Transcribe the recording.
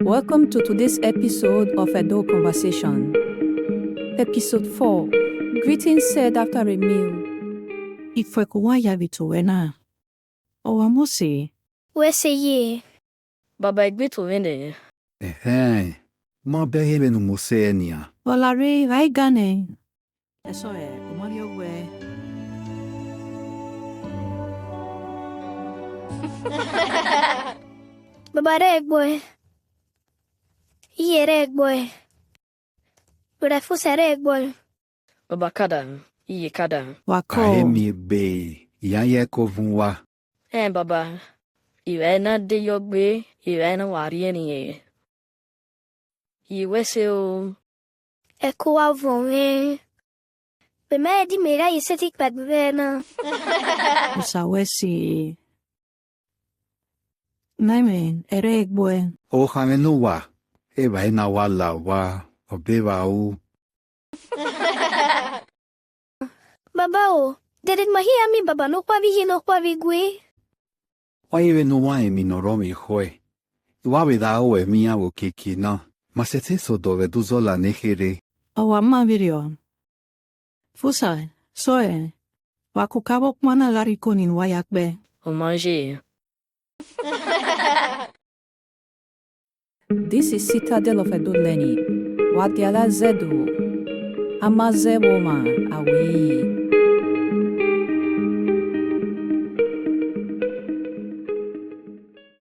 Welcome to today's episode of Adult Conversation. Episode 4. Greetings said after a meal. Ifwekuwaya vitowena. Owamusi. Weseye. Baba igbeto wene. Ma behebe no musenia. Olare raigane. Esoe, umariogwe. Baba reg boy. Iye reg boy. Urafusa reg boy. Baba kada. Iye kada. Wako. Kahemi be. Yaye kovunwa. Baba. Iwe na de yogbe. Iwe na wari eniye. Iwe se o. Eko avon Bema di mera yesetik bad bena. Usawesi. Naime, eregwe. O hamenuwa. Eba ena wala wa. Obeba u. Baba o. Dedet mahi ami baba no kwa vi no kwa vi gwe. Waiwe no wa emi noromi hoe. Iwawe da o emi awo kiki na. Masete so dove duzola nehere. Owama virio. Fusa, soe. Wakukabo kwana larikonin wayakbe. O manje. This is Citadel of Adult Learning. Wadiala Zedu. Amaze Woma. Awi.